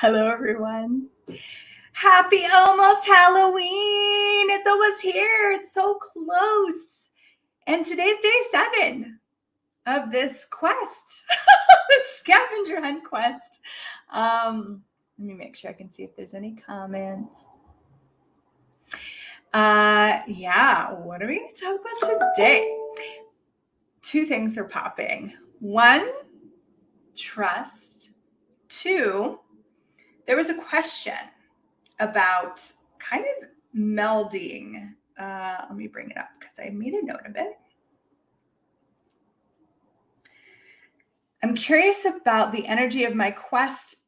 Hello, everyone. Happy almost Halloween. It's almost here. It's so close. And today's day 7 of this quest, this scavenger hunt quest. Let me make sure I can see if there's any comments. What are we going to talk about today? 2 things are popping. 1, trust. 2, there was a question about kind of melding. Let me bring it up because I made a note of it. I'm curious about the energy of my quest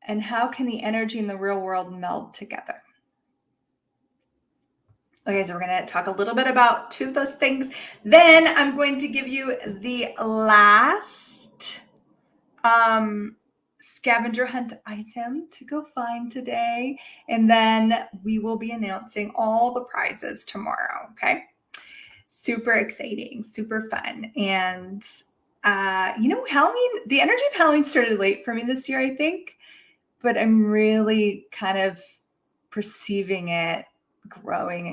and how can the energy in the real world meld together? Okay, so we're going to talk a little bit about 2 of those things. Then I'm going to give you the last scavenger hunt item to go find today. And then we will be announcing all the prizes tomorrow. Okay. Super exciting, super fun. And, Halloween, the energy of Halloween started late for me this year, I think, but I'm really kind of perceiving it growing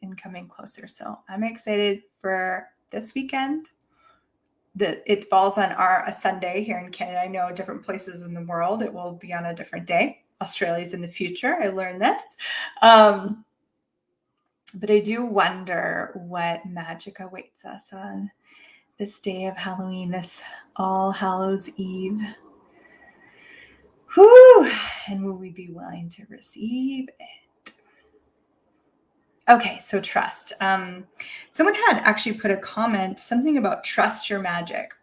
and coming closer. So I'm excited for this weekend. It falls on a Sunday here in Canada. I know different places in the world, it will be on a different day. Australia's in the future. I learned this. But I do wonder what magic awaits us on this day of Halloween, this All Hallows Eve. Whew! And will we be willing to receive it? Okay, so trust. Someone had actually put a comment, something about trust your magic.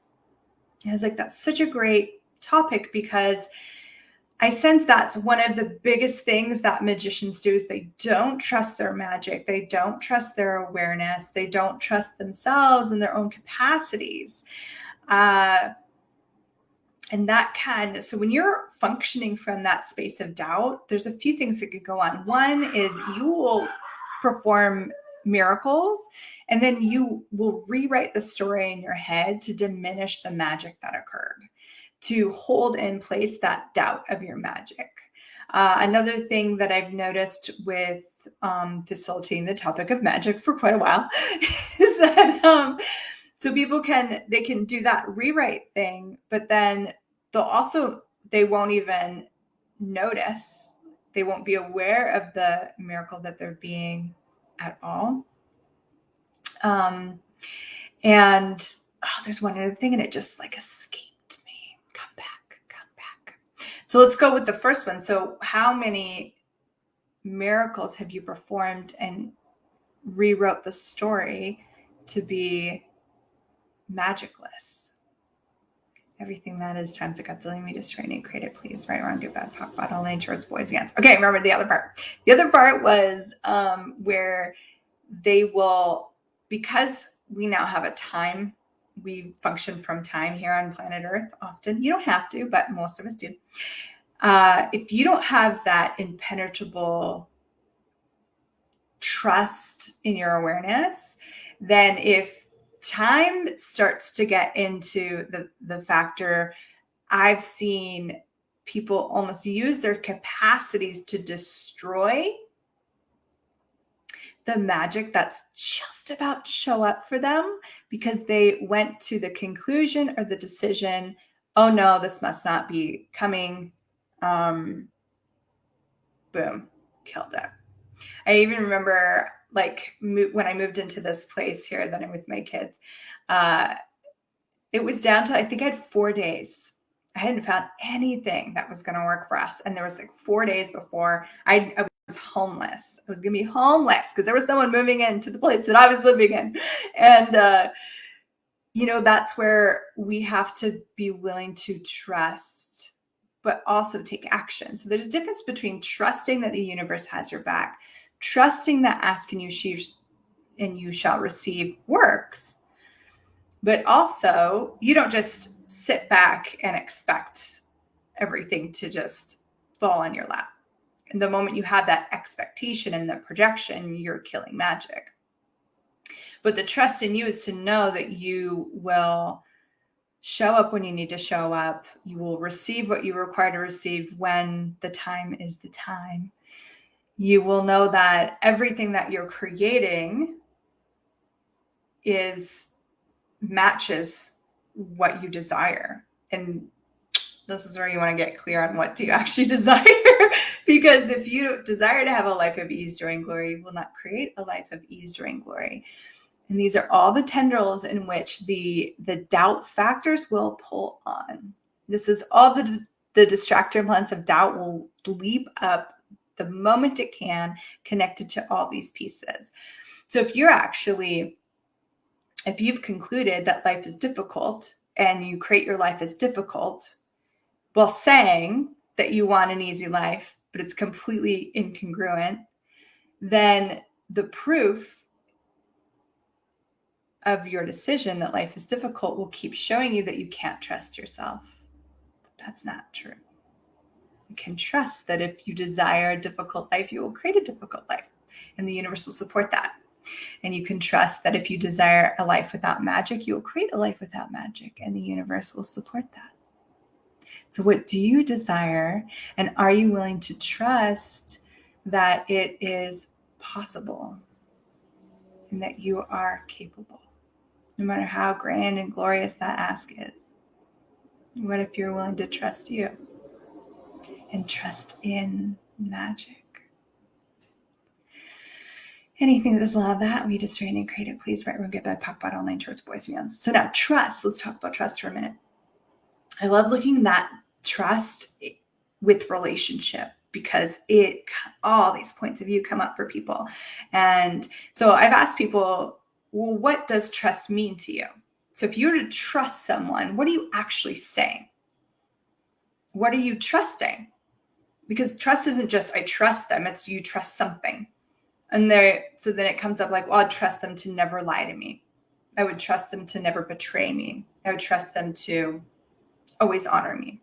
I was like, that's such a great topic because I sense that's one of the biggest things that magicians do is they don't trust their magic. They don't trust their awareness. They don't trust themselves and their own capacities. And so when you're functioning from that space of doubt, there's a few things that could go on. One is you will perform miracles and then you will rewrite the story in your head to diminish the magic that occurred, to hold in place that doubt of your magic. Another thing that I've noticed with facilitating the topic of magic for quite a while is that so people can do that rewrite thing, but then they won't even notice. They won't be aware of the miracle that they're being at all. There's one other thing, and it just like escaped me. Come back. So let's go with the first one. So how many miracles have you performed and rewrote the story to be magicless? Everything that is times a Godzillion, we just train and create it, please. Right, wrong, good, bad, pop, bottle, natures, boys, against. Okay, remember the other part. The other part was where they will, because we now have a time, we function from time here on planet Earth often. You don't have to, but most of us do. If you don't have that impenetrable trust in your awareness, then if time starts to get into the factor, I've seen people almost use their capacities to destroy the magic that's just about to show up for them because they went to the conclusion or the decision, oh no, this must not be coming. Boom, killed it. I even remember when I moved into this place here that I'm with my kids, it was down to, I think I had 4 days. I hadn't found anything that was going to work for us. And there was 4 days before I was homeless. I was going to be homeless because there was someone moving into the place that I was living in. And, that's where we have to be willing to trust, but also take action. So there's a difference between trusting that the universe has your back, trusting that ask and you shall receive works, but also you don't just sit back and expect everything to just fall on your lap. And the moment you have that expectation and the projection, you're killing magic. But the trust in you is to know that you will Show up when you need to show up. You will receive what you require to receive when the time is the time. You will know that everything that you're creating matches what you desire. And this is where you want to get clear on what do you actually desire. Because if you desire to have a life of ease, joy, and glory, you will not create a life of ease, joy, and glory. And these are all the tendrils in which the doubt factors will pull on. This is all the distractor plants of doubt will leap up the moment it can, connected to all these pieces. So if you've concluded that life is difficult and you create your life as difficult while saying that you want an easy life, but it's completely incongruent, then the proof of your decision that life is difficult will keep showing you that you can't trust yourself. But that's not true. You can trust that if you desire a difficult life, you will create a difficult life, and the universe will support that. And you can trust that if you desire a life without magic, you will create a life without magic, and the universe will support that. So what do you desire? And are you willing to trust that it is possible and that you are capable, no matter how grand and glorious that ask is? What if you're willing to trust you and trust in magic? Anything that does allow that, we just train and create it. Please write room, get bed, POC POD online towards boys and beyond. So now trust. Let's talk about trust for a minute. I love looking at trust with relationship because all these points of view come up for people. And so I've asked people, well, what does trust mean to you? So if you were to trust someone, what are you actually saying? What are you trusting? Because trust isn't just I trust them, it's you trust something. And so then it comes up like, well, I'd trust them to never lie to me. I would trust them to never betray me. I would trust them to always honor me.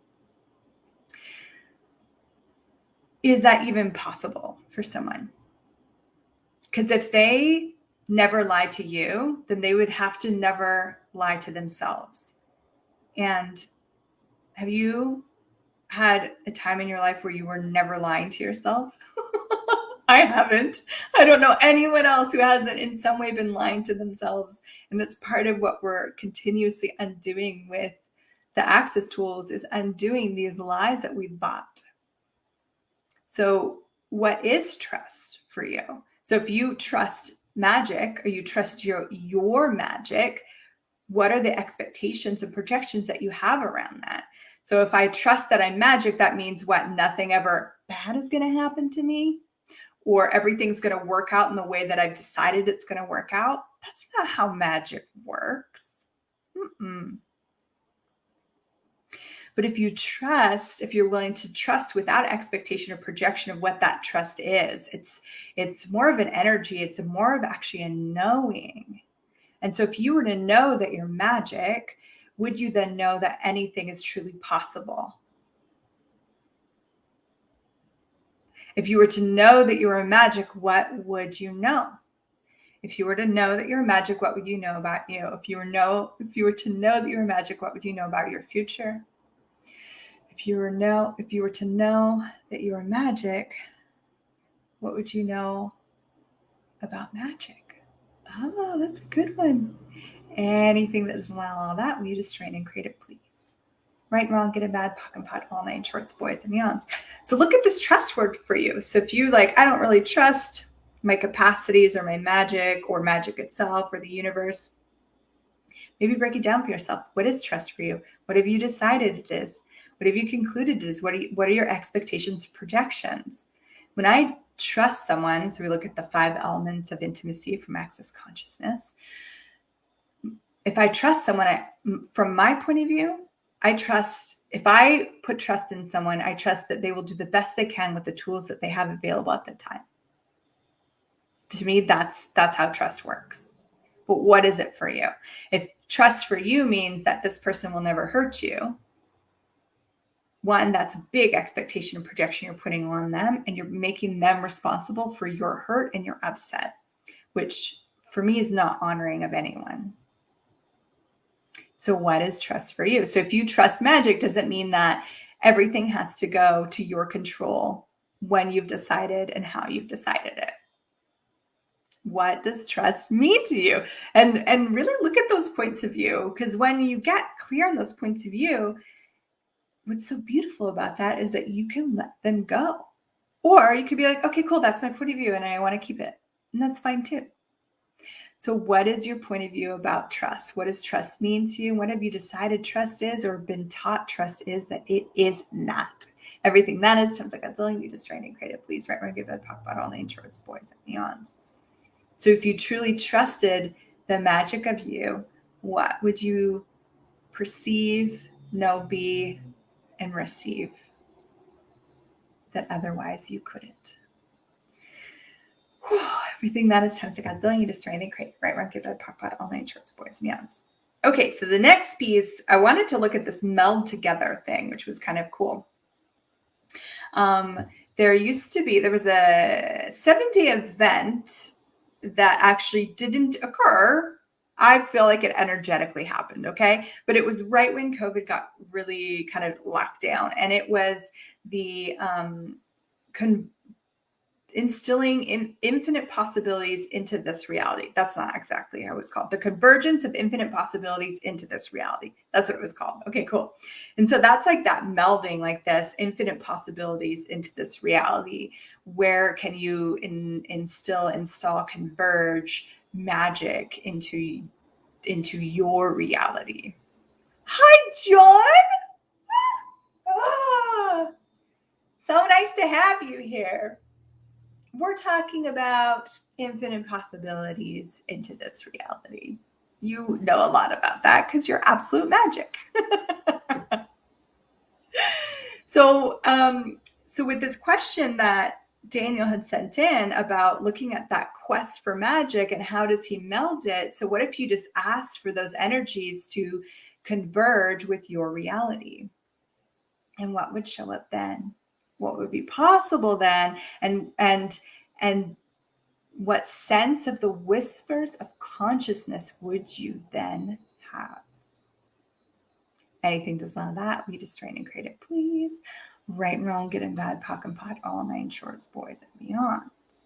Is that even possible for someone? Because if they never lie to you, then they would have to never lie to themselves. And have you had a time in your life where you were never lying to yourself? I haven't. I don't know anyone else who hasn't in some way been lying to themselves. And that's part of what we're continuously undoing with the access tools, is undoing these lies that we've bought. So what is trust for you? So if you trust magic, or you trust your magic, what are the expectations and projections that you have around that? So if I trust that I'm magic, that means what? Nothing ever bad is going to happen to me, or everything's going to work out in the way that I've decided it's going to work out. That's not how magic works. But if you're willing to trust without expectation or projection of what that trust is, it's more of an energy. It's more of actually a knowing. And so if you were to know that you're magic, would you then know that anything is truly possible? If you were to know that you were magic, what would you know? If you were to know that you're magic, what would you know about you? If you were to know that you're magic, what would you know about your future? If you were to know that you are magic, what would you know about magic? Oh, that's a good one. Anything that doesn't allow all that, will you just train and create it, please? Right, wrong, good and bad, POC and POD, all nine shorts, boys and beyonds. So look at this trust word for you. So if you I don't really trust my capacities or my magic or magic itself or the universe, maybe break it down for yourself. What is trust for you? What have you decided it is? What have you concluded it is? What are your expectations and projections? When I trust someone, so we look at the 5 elements of intimacy from Access Consciousness. If I trust someone, from my point of view, if I put trust in someone, I trust that they will do the best they can with the tools that they have available at the time. To me, that's how trust works. But what is it for you? If trust for you means that this person will never hurt you, one, that's a big expectation and projection you're putting on them, and you're making them responsible for your hurt and your upset, which for me is not honoring of anyone. So what is trust for you? So if you trust magic, does it mean that everything has to go to your control when you've decided and how you've decided it? What does trust mean to you? And really look at those points of view, because when you get clear on those points of view, what's so beautiful about that is that you can let them go. Or you could be like, okay, cool, that's my point of view and I want to keep it. And that's fine too. So what is your point of view about trust? What does trust mean to you? What have you decided trust is or been taught trust is that it is not? Everything that is, times like Godzilla, you destroy and create it. Please write, give it, talk about all names, shorts, boys, and beyonds. So if you truly trusted the magic of you, what would you perceive, know, be, and receive that otherwise you couldn't? Everything that is times a Godzilla, you destroy and create. Right, give it, talk about all night, shorts, boys, and beyonds. Okay, so the next piece, I wanted to look at this meld together thing, which was kind of cool. There was a 7-day event that actually didn't occur. I feel like it energetically happened, okay? But it was right when COVID got really kind of locked down, and it was the instilling in infinite possibilities into this reality. That's not exactly how it was called. The convergence of infinite possibilities into this reality. That's what it was called. Okay, cool. And so that's like that melding, like this infinite possibilities into this reality. Where can you install, converge magic into your reality? Hi, John. Ah, so nice to have you here. We're talking about infinite possibilities into this reality. You know a lot about that because you're absolute magic. So with this question that Daniel had sent in about looking at that quest for magic and how does he meld it? So what if you just asked for those energies to converge with your reality? And what would show up then? What would be possible then? And what sense of the whispers of consciousness would you then have? Anything does none of that, we just train and create it, please. Right and wrong, good and bad, POC and POD, all 9 shorts, boys and beyonds.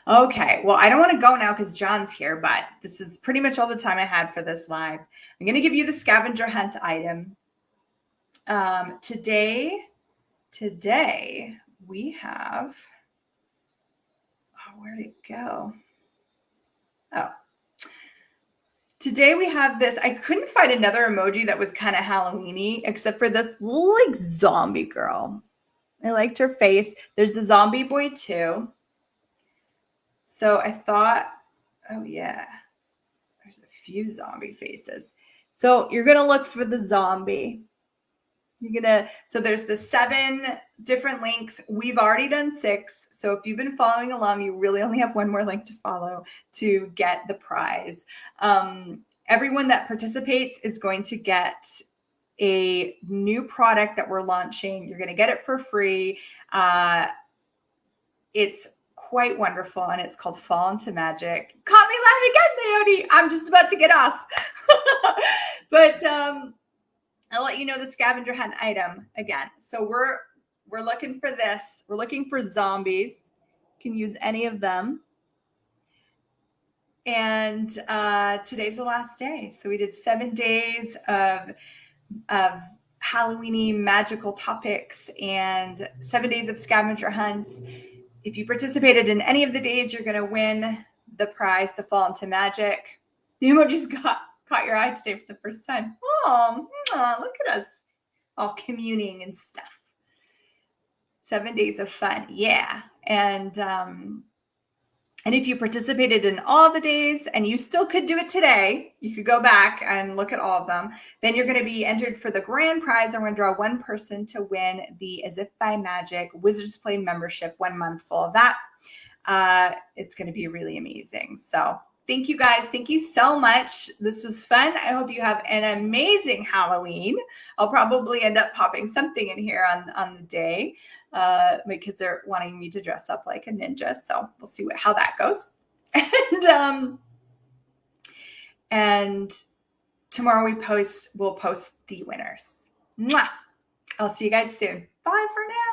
Okay, well, I don't want to go now because John's here, but this is pretty much all the time I had for this live. I'm going to give you the scavenger hunt item. Today we have, where'd it go? Oh, today we have this. I couldn't find another emoji that was kind of Halloween-y except for this like zombie girl. I liked her face. There's a zombie boy too. So I thought, oh yeah, there's a few zombie faces. So you're going to look for the zombie. So there's the 7 different links. We've already done 6. So if you've been following along, you really only have one more link to follow to get the prize. Everyone that participates is going to get a new product that we're launching. You're going to get it for free. It's quite wonderful, and it's called Fall into Magic. Caught me live again, Naomi. I'm just about to get off. But I'll let you know the scavenger hunt item again. So we're looking for this. We're looking for zombies. You can use any of them. And today's the last day. So we did 7 days of Halloween-y magical topics and 7 days of scavenger hunts. If you participated in any of the days, you're going to win the prize, the Fall into Magic. The emojis caught your eye today for the first time. Oh, look at us all communing and stuff. 7 days of fun. Yeah. And if you participated in all the days and you still could do it today, you could go back and look at all of them. Then you're going to be entered for the grand prize. I'm going to draw one person to win the As If by Magic Wizards Play membership, 1 month full of that. It's going to be really amazing. So thank you guys. Thank you so much. This was fun. I hope you have an amazing Halloween. I'll probably end up popping something in here on the day. My kids are wanting me to dress up like a ninja, so we'll see how that goes. And tomorrow we'll post the winners. Mwah! I'll see you guys soon. Bye for now.